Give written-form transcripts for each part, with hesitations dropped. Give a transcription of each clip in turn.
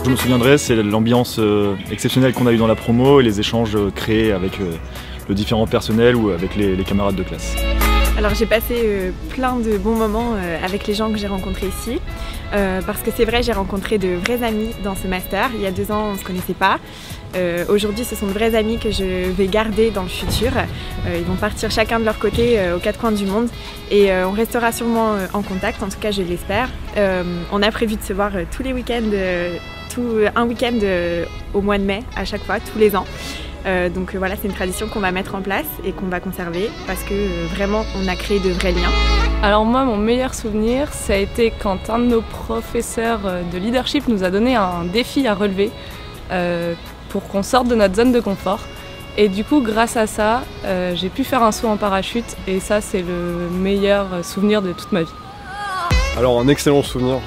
Je me souviendrai, c'est l'ambiance exceptionnelle qu'on a eue dans la promo et les échanges créés avec le différent personnel ou avec les camarades de classe. Alors j'ai passé plein de bons moments avec les gens que j'ai rencontrés ici, parce que c'est vrai, j'ai rencontré de vrais amis dans ce master. Il y a 2 ans, on ne se connaissait pas. Aujourd'hui, ce sont de vrais amis que je vais garder dans le futur. Ils vont partir chacun de leur côté aux 4 coins du monde et on restera sûrement en contact, en tout cas je l'espère. On a prévu de se voir tous les week-ends, un week-end au mois de mai à chaque fois, tous les ans. Donc voilà, c'est une tradition qu'on va mettre en place et qu'on va conserver parce que vraiment on a créé de vrais liens. Alors moi, mon meilleur souvenir, ça a été quand un de nos professeurs de leadership nous a donné un défi à relever pour qu'on sorte de notre zone de confort. Et du coup, grâce à ça, j'ai pu faire un saut en parachute et ça, c'est le meilleur souvenir de toute ma vie. Alors un excellent souvenir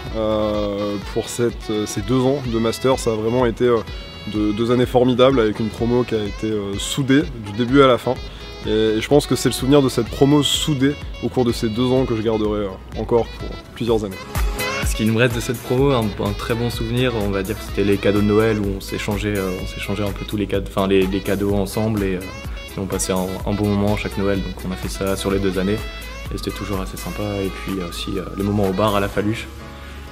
pour ces 2 ans de master, ça a vraiment été 2 années formidables avec une promo qui a été soudée du début à la fin. Et je pense que c'est le souvenir de cette promo soudée au cours de ces 2 ans que je garderai encore pour plusieurs années. Ce qui nous reste de cette promo, un très bon souvenir, on va dire que c'était les cadeaux de Noël où on s'échangeait un peu tous les cadeaux ensemble et on passait un bon moment chaque Noël, donc on a fait ça sur les 2 années et c'était toujours assez sympa. Et puis aussi les moments au bar à la Faluche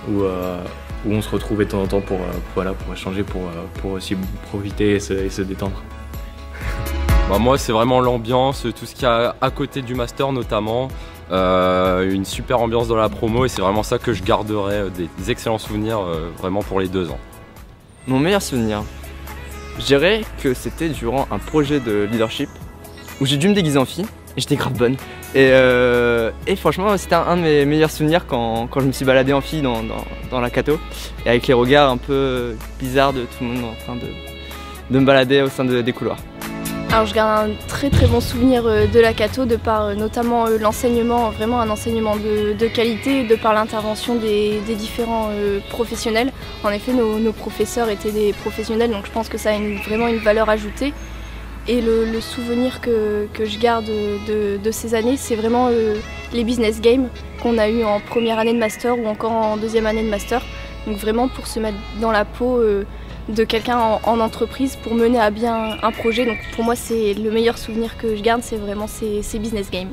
où on se retrouvait de temps en temps pour échanger, pour aussi profiter et se détendre. Moi c'est vraiment l'ambiance, tout ce qu'il y a à côté du master notamment, une super ambiance dans la promo et c'est vraiment ça que je garderai, des excellents souvenirs vraiment pour les 2 ans. Mon meilleur souvenir, je dirais que c'était durant un projet de leadership où j'ai dû me déguiser en fille et j'étais grave bonne. Et franchement c'était un de mes meilleurs souvenirs quand je me suis baladé en fille dans la Cato et avec les regards un peu bizarres de tout le monde en train de me balader au sein des couloirs. Alors je garde un très bon souvenir de la Cato de par notamment l'enseignement, vraiment un enseignement de qualité, de par l'intervention des différents professionnels. En effet, nos professeurs étaient des professionnels, donc je pense que ça a vraiment une valeur ajoutée. Et le souvenir que je garde de ces années, c'est vraiment les business games qu'on a eu en première année de master ou encore en 2e année de master. Donc vraiment pour se mettre dans la peau de quelqu'un en entreprise pour mener à bien un projet. Donc pour moi, c'est le meilleur souvenir que je garde, c'est vraiment ces business games.